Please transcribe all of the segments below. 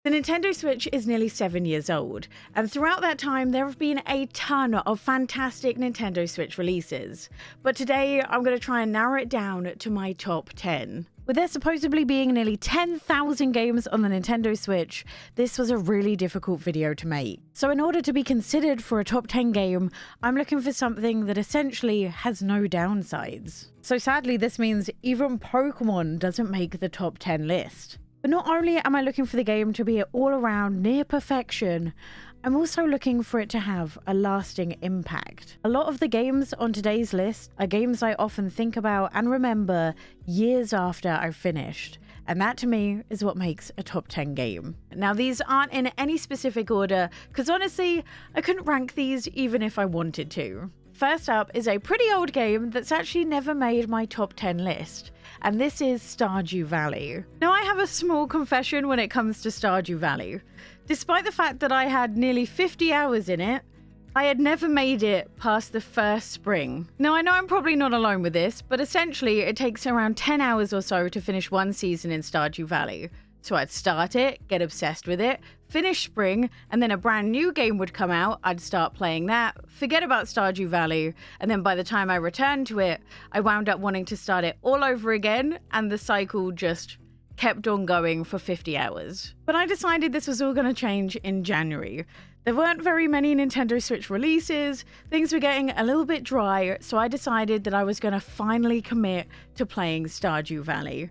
The Nintendo Switch is nearly 7 years old, and throughout that time there have been a ton of fantastic Nintendo Switch releases. But today I'm going to try and narrow it down to my top 10. With there supposedly being nearly 10,000 games on the Nintendo Switch, this was a really difficult video to make. So in order to be considered for a top 10 game, I'm looking for something that essentially has no downsides. So sadly this means even Pokemon doesn't make the top 10 list. But not only am I looking for the game to be all around near perfection, I'm also looking for it to have a lasting impact. A lot of the games on today's list are games I often think about and remember years after I've finished. And that to me is what makes a top 10 game. Now these aren't in any specific order, because honestly, I couldn't rank these even if I wanted to. First up is a pretty old game that's actually never made my top 10 list, and this is Stardew Valley. Now I have a small confession when it comes to Stardew Valley. Despite the fact that I had nearly 50 hours in it, I had never made it past the first spring. Now I know I'm probably not alone with this, but essentially it takes around 10 hours or so to finish one season in Stardew Valley. So I'd start it, get obsessed with it, finish spring, and then a brand new game would come out, I'd start playing that, forget about Stardew Valley, and then by the time I returned to it, I wound up wanting to start it all over again, and the cycle just kept on going for 50 hours. But I decided this was all going to change in January. There weren't very many Nintendo Switch releases, things were getting a little bit dry, so I decided that I was going to finally commit to playing Stardew Valley.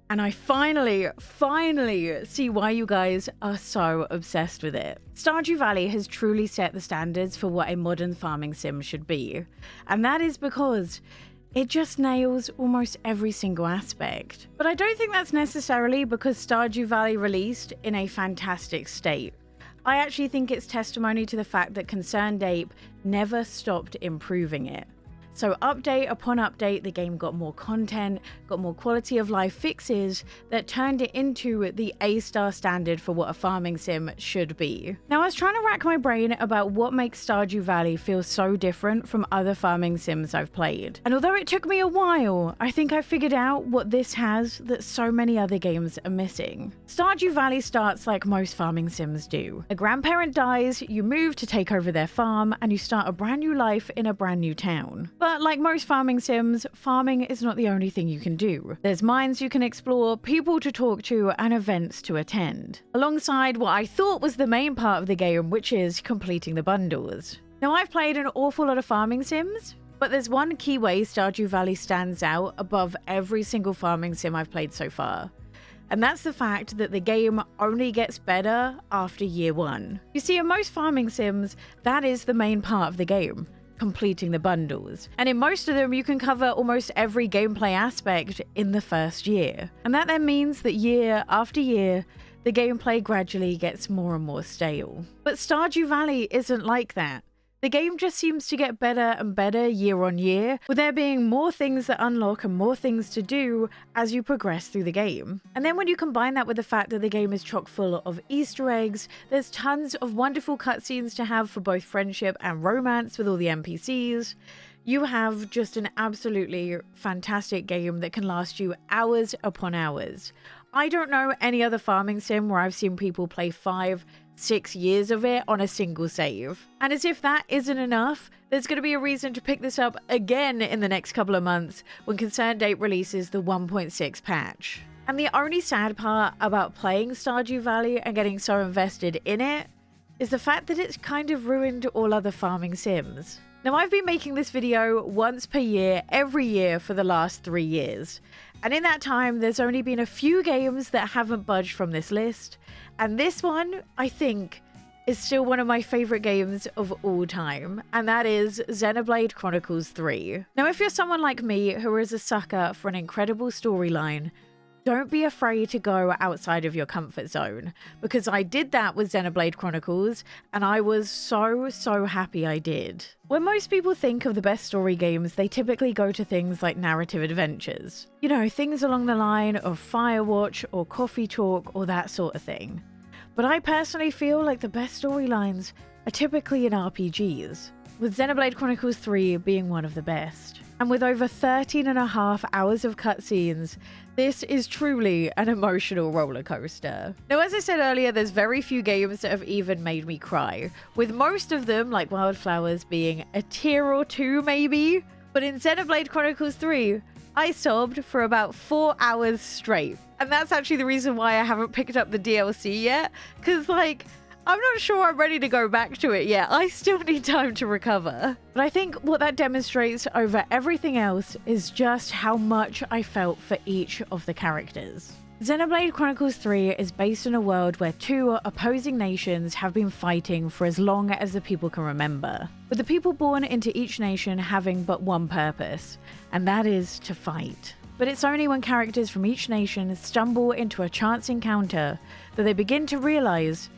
And I finally see why you guys are so obsessed with it. Stardew Valley has truly set the standards for what a modern farming sim should be. And that is because it just nails almost every single aspect. But I don't think that's necessarily because Stardew Valley released in a fantastic state. I actually think it's testimony to the fact that Concerned Ape never stopped improving it. So update upon update, the game got more content, got more quality of life fixes that turned it into the A-star standard for what a farming sim should be. Now I was trying to rack my brain about what makes Stardew Valley feel so different from other farming sims I've played. And although it took me a while, I think I figured out what this has that so many other games are missing. Stardew Valley starts like most farming sims do. A grandparent dies, you move to take over their farm, and you start a brand new life in a brand new town. But like most farming sims, farming is not the only thing you can do. There's mines you can explore, people to talk to, and events to attend. Alongside what I thought was the main part of the game, which is completing the bundles. Now I've played an awful lot of farming sims, but there's one key way Stardew Valley stands out above every single farming sim I've played so far. And that's the fact that the game only gets better after year one. You see, in most farming sims, that is the main part of the game. Completing the bundles. And in most of them, you can cover almost every gameplay aspect in the first year. And that then means that year after year, the gameplay gradually gets more and more stale. But Stardew Valley isn't like that. The game just seems to get better and better year on year, with there being more things that unlock and more things to do as you progress through the game. And then when you combine that with the fact that the game is chock full of Easter eggs, there's tons of wonderful cutscenes to have for both friendship and romance with all the NPCs, you have just an absolutely fantastic game that can last you hours upon hours. I don't know any other farming sim where I've seen people play 5-6 years of it on a single save. And as if that isn't enough, there's going to be a reason to pick this up again in the next couple of months when Concerned Ape releases the 1.6 patch. And the only sad part about playing Stardew Valley and getting so invested in it is the fact that it's kind of ruined all other farming sims. Now I've been making this video once per year, every year for the last 3 years. And in that time, there's only been a few games that haven't budged from this list. And this one, I think, is still one of my favorite games of all time. And that is Xenoblade Chronicles 3. Now, if you're someone like me who is a sucker for an incredible storyline, don't be afraid to go outside of your comfort zone, because I did that with Xenoblade Chronicles, and I was so happy I did. When most people think of the best story games, they typically go to things like narrative adventures. You know, things along the line of Firewatch or Coffee Talk or that sort of thing. But I personally feel like the best storylines are typically in RPGs, with Xenoblade Chronicles 3 being one of the best. And with over 13.5 hours of cutscenes, this is truly an emotional roller coaster. Now, as I said earlier, there's very few games that have even made me cry, with most of them, like Wildflowers, being a tear or two maybe. But in Xenoblade Chronicles 3, I sobbed for about 4 hours straight. And that's actually the reason why I haven't picked up the DLC yet, because like, I'm not sure I'm ready to go back to it yet. I still need time to recover. But I think what that demonstrates over everything else is just how much I felt for each of the characters. Xenoblade Chronicles 3 is based in a world where two opposing nations have been fighting for as long as the people can remember, with the people born into each nation having but one purpose, and that is to fight. But it's only when characters from each nation stumble into a chance encounter that they begin to realize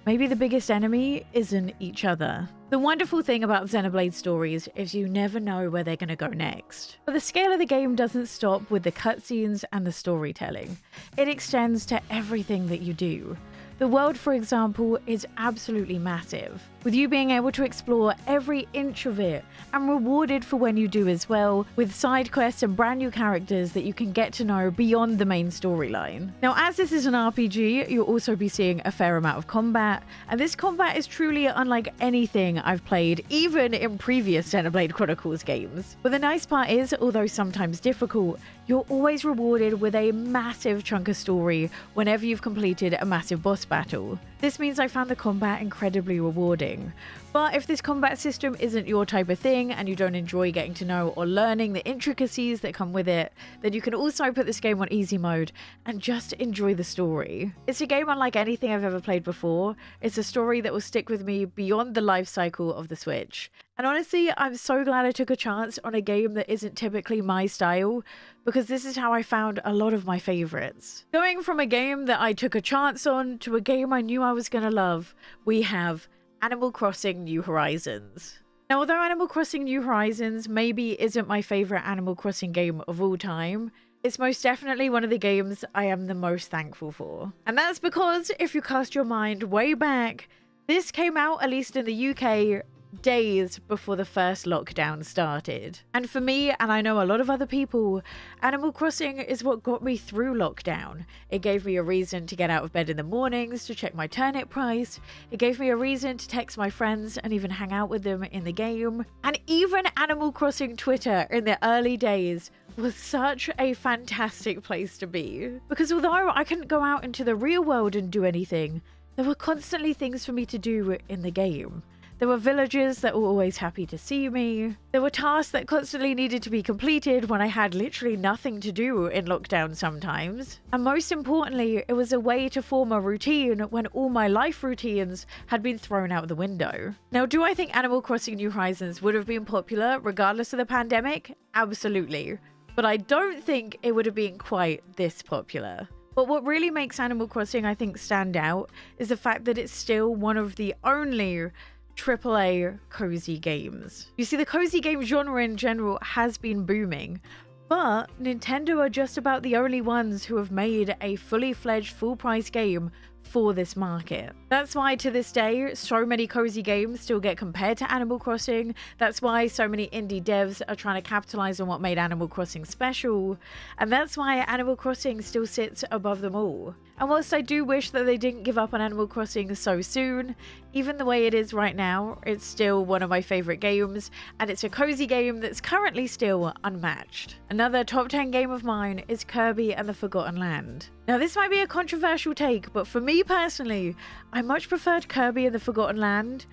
maybe the biggest enemy isn't each other. The wonderful thing about Xenoblade stories is you never know where they're going to go next. But the scale of the game doesn't stop with the cutscenes and the storytelling. It extends to everything that you do. The world, for example, is absolutely massive, with you being able to explore every inch of it and rewarded for when you do as well, with side quests and brand new characters that you can get to know beyond the main storyline. Now, as this is an RPG, you'll also be seeing a fair amount of combat, and this combat is truly unlike anything I've played, even in previous Xenoblade Chronicles games. But the nice part is, although sometimes difficult, you're always rewarded with a massive chunk of story whenever you've completed a massive boss battle. This means I found the combat incredibly rewarding. But if this combat system isn't your type of thing and you don't enjoy getting to know or learning the intricacies that come with it, then you can also put this game on easy mode and just enjoy the story. It's a game unlike anything I've ever played before. It's a story that will stick with me beyond the life cycle of the Switch. And honestly, I'm so glad I took a chance on a game that isn't typically my style, because this is how I found a lot of my favorites. Going from a game that I took a chance on to a game I knew I was gonna love, we have Animal Crossing New Horizons. Now, although Animal Crossing New Horizons maybe isn't my favorite Animal Crossing game of all time, it's most definitely one of the games I am the most thankful for. And that's because, if you cast your mind way back, this came out, at least in the UK, days before the first lockdown started. And for me, and I know a lot of other people, Animal Crossing is what got me through lockdown. It gave me a reason to get out of bed in the mornings to check my turnip price. It gave me a reason to text my friends and even hang out with them in the game. And even Animal Crossing Twitter in the early days was such a fantastic place to be. Because although I couldn't go out into the real world and do anything, there were constantly things for me to do in the game. There were villagers that were always happy to see me. There were tasks that constantly needed to be completed when I had literally nothing to do in lockdown sometimes. And most importantly, it was a way to form a routine when all my life routines had been thrown out the window. Now, do I think Animal Crossing New Horizons would have been popular regardless of the pandemic? Absolutely. But I don't think it would have been quite this popular. But what really makes Animal Crossing, I think, stand out is the fact that it's still one of the only AAA cozy games. You see, the cozy game genre in general has been booming, but Nintendo are just about the only ones who have made a fully fledged full-price game for this market. That's why to this day, so many cozy games still get compared to Animal Crossing. That's why so many indie devs are trying to capitalize on what made Animal Crossing special. And that's why Animal Crossing still sits above them all. And whilst I do wish that they didn't give up on Animal Crossing so soon, even the way it is right now, it's still one of my favorite games, and it's a cozy game that's currently still unmatched. Another top 10 game of mine is Kirby and the Forgotten Land. Now, this might be a controversial take, but for me personally, I much preferred Kirby and the Forgotten Land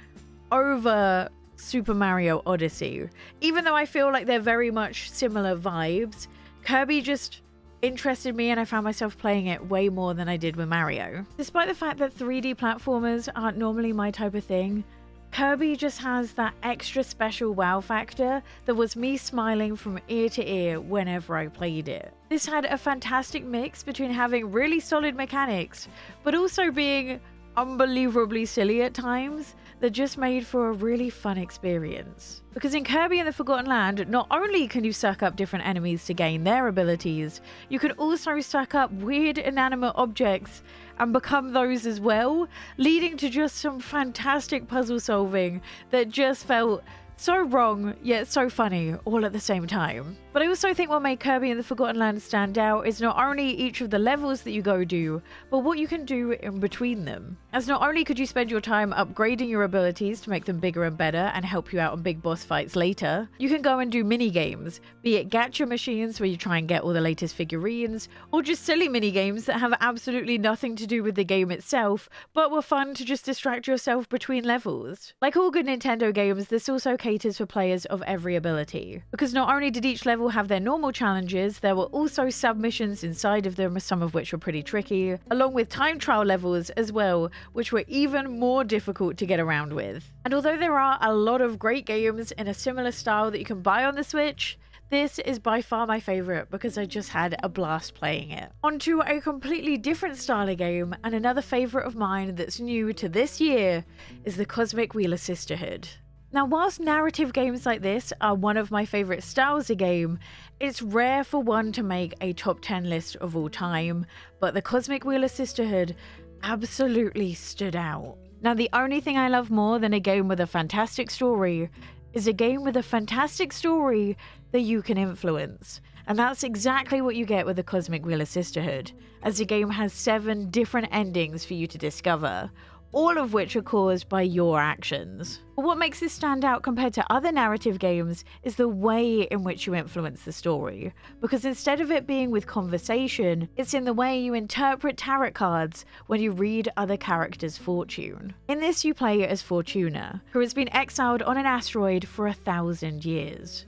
over Super Mario Odyssey. Even though I feel like they're very much similar vibes, Kirby just interested me and I found myself playing it way more than I did with Mario. Despite the fact that 3D platformers aren't normally my type of thing, Kirby just has that extra special wow factor that was me smiling from ear to ear whenever I played it. This had a fantastic mix between having really solid mechanics, but also being unbelievably silly at times that just made for a really fun experience. Because in Kirby and the Forgotten Land, not only can you suck up different enemies to gain their abilities, you can also suck up weird inanimate objects and become those as well, leading to just some fantastic puzzle solving that just felt So wrong, yet so funny, all at the same time. But I also think what made Kirby and the Forgotten Land stand out is not only each of the levels that you go do, but what you can do in between them. As not only could you spend your time upgrading your abilities to make them bigger and better and help you out on big boss fights later, you can go and do mini games, be it gacha machines where you try and get all the latest figurines, or just silly mini games that have absolutely nothing to do with the game itself, but were fun to just distract yourself between levels. Like all good Nintendo games, this also caters for players of every ability, because not only did each level have their normal challenges, there were also submissions inside of them, some of which were pretty tricky, along with time trial levels as well, which were even more difficult to get around with. And although there are a lot of great games in a similar style that you can buy on the Switch, this is by far my favourite because I just had a blast playing it. Onto a completely different style of game, and another favourite of mine that's new to this year is the Cosmic Wheel of Sisterhood. Now, whilst narrative games like this are one of my favourite styles of game, it's rare for one to make a top 10 list of all time, but the Cosmic Wheel of Sisterhood absolutely stood out. Now, the only thing I love more than a game with a fantastic story is a game with a fantastic story that you can influence. And that's exactly what you get with the Cosmic Wheel of Sisterhood, as the game has 7 different endings for you to discover, all of which are caused by your actions. But what makes this stand out compared to other narrative games is the way in which you influence the story, because instead of it being with conversation, it's in the way you interpret tarot cards when you read other characters' fortune. In this, you play as Fortuna, who has been exiled on an asteroid for 1,000 years.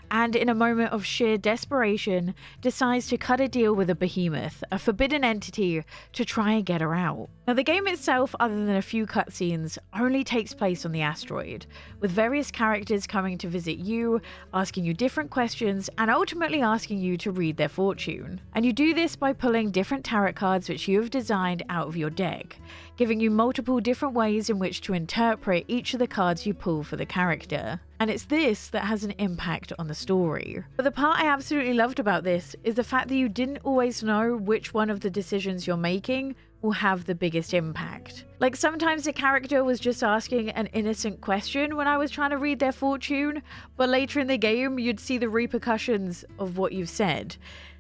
And in a moment of sheer desperation, decides to cut a deal with a behemoth, a forbidden entity, to try and get her out. Now, the game itself, other than a few cutscenes, only takes place on the asteroid, with various characters coming to visit you, asking you different questions, and ultimately asking you to read their fortune. And you do this by pulling different tarot cards which you have designed out of your deck, giving you multiple different ways in which to interpret each of the cards you pull for the character. And it's this that has an impact on the story. But the part I absolutely loved about this is the fact that you didn't always know which one of the decisions you're making will have the biggest impact. Like, sometimes the character was just asking an innocent question when I was trying to read their fortune, but later in the game you'd see the repercussions of what you've said.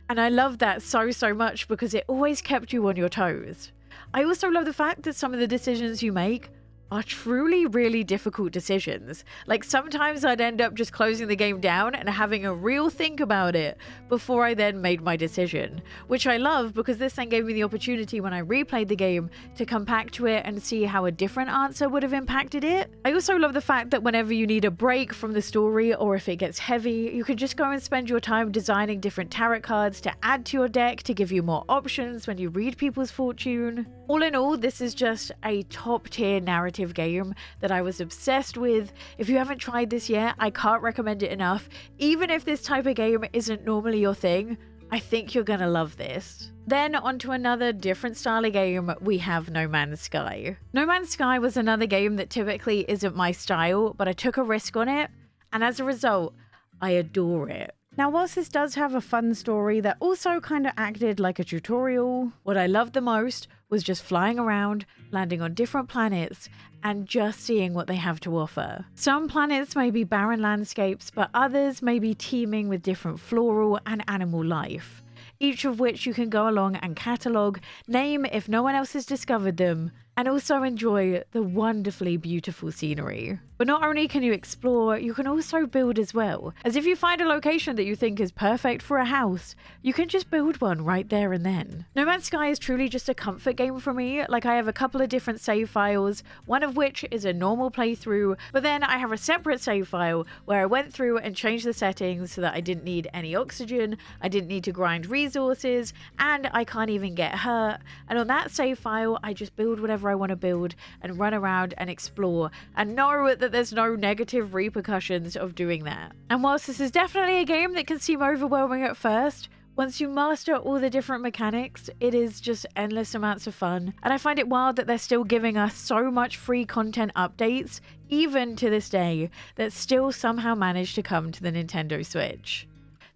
And I love that so much because it always kept you on your toes. I also love the fact that some of the decisions you make are truly really difficult decisions. Like, sometimes I'd end up just closing the game down and having a real think about it before I then made my decision, which I love because this then gave me the opportunity when I replayed the game to come back to it and see how a different answer would have impacted it. I also love the fact that whenever you need a break from the story, or if it gets heavy, you can just go and spend your time designing different tarot cards to add to your deck to give you more options when you read people's fortune. All in all, this is just a top tier narrative game that I was obsessed with. If you haven't tried this yet, I can't recommend it enough. Even if this type of game isn't normally your thing, I think you're gonna love this. Then onto another different style of game, we have No Man's Sky. No Man's Sky was another game that typically isn't my style, but I took a risk on it, and as a result, I adore it. Now, whilst this does have a fun story that also kind of acted like a tutorial, what I loved the most was just flying around, landing on different planets, and just seeing what they have to offer. Some planets may be barren landscapes, but others may be teeming with different floral and animal life, each of which you can go along and catalogue, name if no one else has discovered them, and also enjoy the wonderfully beautiful scenery. But not only can you explore, you can also build as well. As if you find a location that you think is perfect for a house, you can just build one right there and then. No Man's Sky is truly just a comfort game for me. Like, I have a couple of different save files, one of which is a normal playthrough, but then I have a separate save file where I went through and changed the settings so that I didn't need any oxygen, I didn't need to grind resources, and I can't even get hurt. And on that save file, I just build whatever I want to build and run around and explore and know that there's no negative repercussions of doing that. And whilst this is definitely a game that can seem overwhelming at first, once you master all the different mechanics, it is just endless amounts of fun. And I find it wild that they're still giving us so much free content updates, even to this day, that still somehow manage to come to the Nintendo Switch.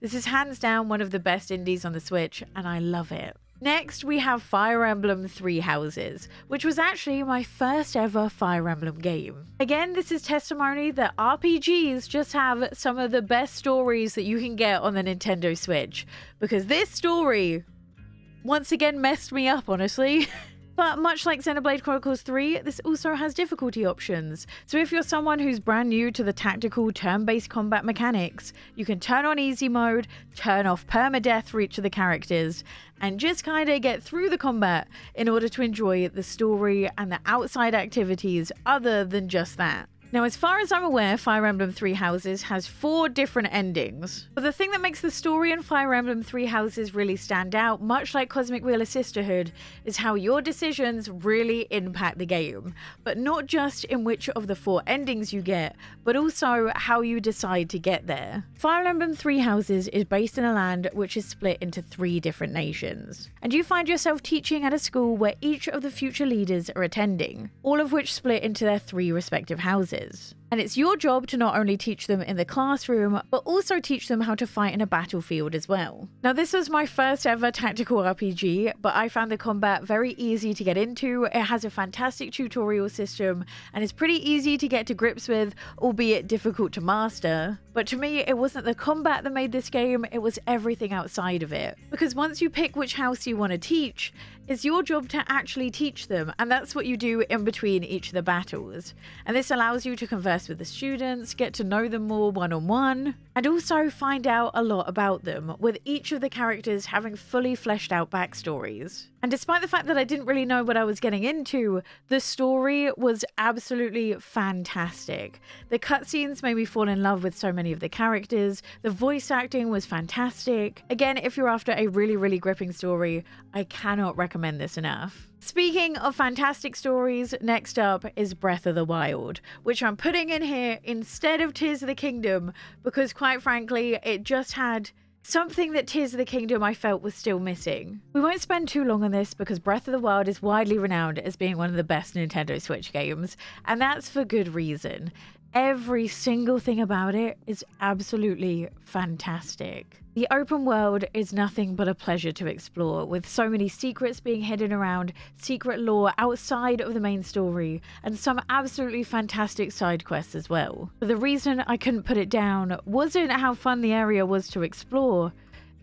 This is hands down one of the best indies on the Switch, and I love it. Next, we have Fire Emblem Three Houses, which was actually my first ever Fire Emblem game. Again, this is testimony that RPGs just have some of the best stories that you can get on the Nintendo Switch, because this story once again messed me up, honestly. But much like Xenoblade Chronicles 3, this also has difficulty options. So if you're someone who's brand new to the tactical turn-based combat mechanics, you can turn on easy mode, turn off permadeath for each of the characters, and just kind of get through the combat in order to enjoy the story and the outside activities other than just that. Now, as far as I'm aware, Fire Emblem Three Houses has 4 different endings. But the thing that makes the story in Fire Emblem Three Houses really stand out, much like Cosmic Wheel of Sisterhood, is how your decisions really impact the game. But not just in which of the 4 endings you get, but also how you decide to get there. Fire Emblem Three Houses is based in a land which is split into 3 different nations. And you find yourself teaching at a school where each of the future leaders are attending, all of which split into their 3 respective houses. And it's your job to not only teach them in the classroom, but also teach them how to fight in a battlefield as well. Now, this was my first ever tactical RPG, but I found the combat very easy to get into. It has a fantastic tutorial system, and it's pretty easy to get to grips with, albeit difficult to master. But to me, it wasn't the combat that made this game, it was everything outside of it. Because once you pick which house you want to teach, it's your job to actually teach them, and that's what you do in between each of the battles. And this allows you to converse with the students, get to know them more one-on-one, and also find out a lot about them, with each of the characters having fully fleshed out backstories. And despite the fact that I didn't really know what I was getting into, the story was absolutely fantastic. The cutscenes made me fall in love with so many of the characters, the voice acting was fantastic. Again, if you're after a really gripping story, I cannot recommend this enough. Speaking of fantastic stories, next up is Breath of the Wild, which I'm putting in here instead of Tears of the Kingdom, because quite frankly, it just had something that Tears of the Kingdom I felt was still missing. We won't spend too long on this because Breath of the Wild is widely renowned as being one of the best Nintendo Switch games, and that's for good reason. Every single thing about it is absolutely fantastic. The open world is nothing but a pleasure to explore, with so many secrets being hidden around, secret lore outside of the main story, and some absolutely fantastic side quests as well. But the reason I couldn't put it down wasn't how fun the area was to explore,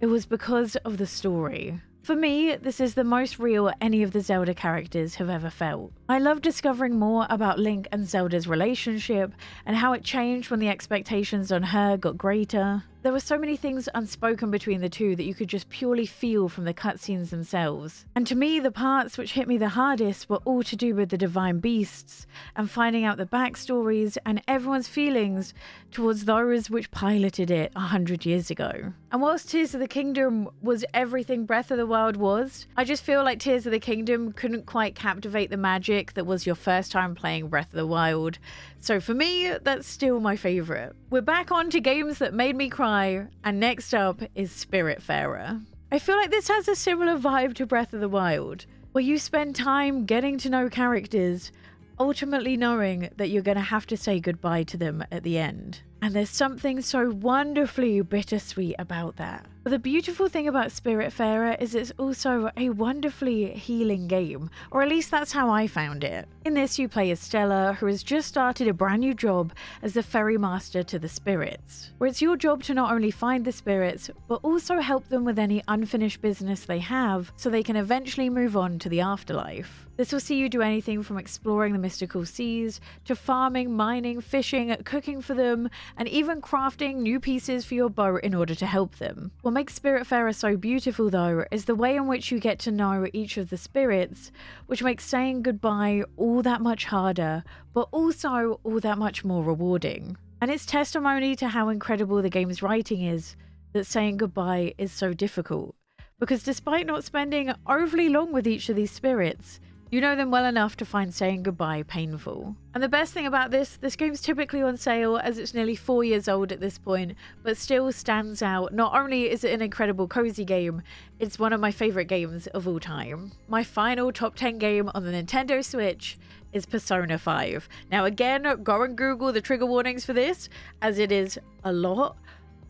it was because of the story. For me, this is the most real any of the Zelda characters have ever felt. I love discovering more about Link and Zelda's relationship and how it changed when the expectations on her got greater. There were so many things unspoken between the two that you could just purely feel from the cutscenes themselves. And to me, the parts which hit me the hardest were all to do with the divine beasts and finding out the backstories and everyone's feelings towards those which piloted it 100 years ago. And whilst Tears of the Kingdom was everything Breath of the Wild was, I just feel like Tears of the Kingdom couldn't quite captivate the magic that was your first time playing Breath of the Wild. So for me, that's still my favourite. We're back on to games that made me cry, and next up is Spiritfarer. I feel like this has a similar vibe to Breath of the Wild, where you spend time getting to know characters, ultimately knowing that you're going to have to say goodbye to them at the end. And there's something so wonderfully bittersweet about that. But the beautiful thing about Spiritfarer is it's also a wonderfully healing game, or at least that's how I found it. In this, you play as Stella, who has just started a brand new job as the ferry master to the spirits, where it's your job to not only find the spirits, but also help them with any unfinished business they have so they can eventually move on to the afterlife. This will see you do anything from exploring the mystical seas, to farming, mining, fishing, cooking for them, and even crafting new pieces for your boat in order to help them. What makes Spiritfarer so beautiful though is the way in which you get to know each of the spirits, which makes saying goodbye all that much harder, but also all that much more rewarding. And it's testimony to how incredible the game's writing is, that saying goodbye is so difficult. Because despite not spending overly long with each of these spirits, you know them well enough to find saying goodbye painful. And the best thing about this game's typically on sale as it's nearly 4 years old at this point, but still stands out. Not only is it an incredible cozy game, it's one of my favourite games of all time. My final top 10 game on the Nintendo Switch is Persona 5. Now again, go and Google the trigger warnings for this, as it is a lot,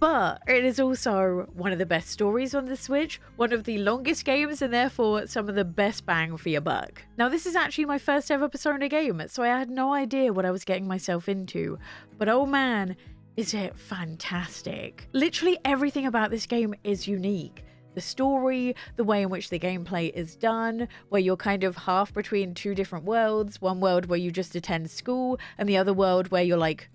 But it is also one of the best stories on the Switch, one of the longest games, and therefore some of the best bang for your buck. Now, this is actually my first ever Persona game, so I had no idea what I was getting myself into. But oh man, is it fantastic. Literally everything about this game is unique. The story, the way in which the gameplay is done, where you're kind of half between two different worlds. One world where you just attend school, and the other world where you're like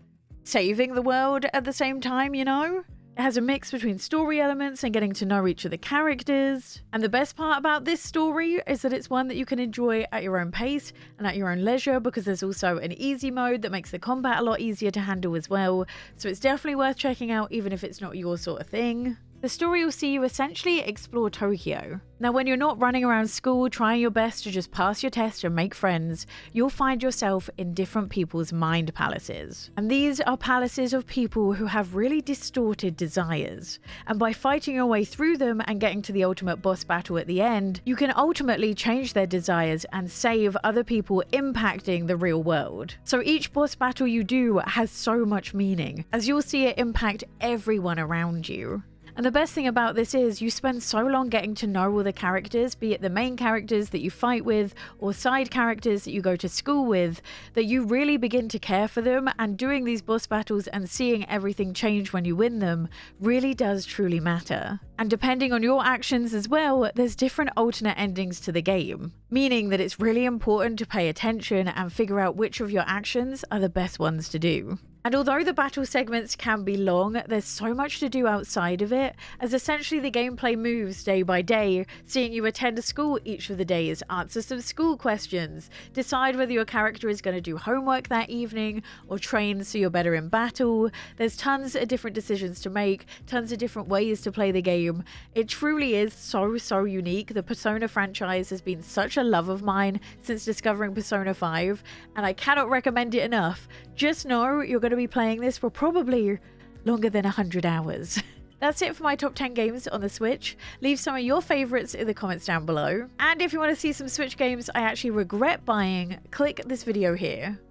saving the world at the same time, you know? It has a mix between story elements and getting to know each of the characters. And the best part about this story is that it's one that you can enjoy at your own pace and at your own leisure, because there's also an easy mode that makes the combat a lot easier to handle as well. So it's definitely worth checking out even if it's not your sort of thing. The story will see you essentially explore Tokyo. Now, when you're not running around school trying your best to just pass your test and make friends, you'll find yourself in different people's mind palaces. And these are palaces of people who have really distorted desires. And by fighting your way through them and getting to the ultimate boss battle at the end, you can ultimately change their desires and save other people, impacting the real world. So each boss battle you do has so much meaning, as you'll see it impact everyone around you. And the best thing about this is you spend so long getting to know all the characters, be it the main characters that you fight with or side characters that you go to school with, that you really begin to care for them, and doing these boss battles and seeing everything change when you win them really does truly matter. And depending on your actions as well, there's different alternate endings to the game, meaning that it's really important to pay attention and figure out which of your actions are the best ones to do. And although the battle segments can be long, there's so much to do outside of it, as essentially the gameplay moves day by day, seeing you attend school each of the days, answer some school questions, decide whether your character is going to do homework that evening, or train so you're better in battle. There's tons of different decisions to make, tons of different ways to play the game. It truly is so unique. The Persona franchise has been such a love of mine since discovering Persona 5, and I cannot recommend it enough. Just know you're going to be playing this for probably longer than 100 hours. That's it for my top 10 games on the Switch. Leave some of your favorites in the comments down below. And if you want to see some Switch games I actually regret buying, click this video here.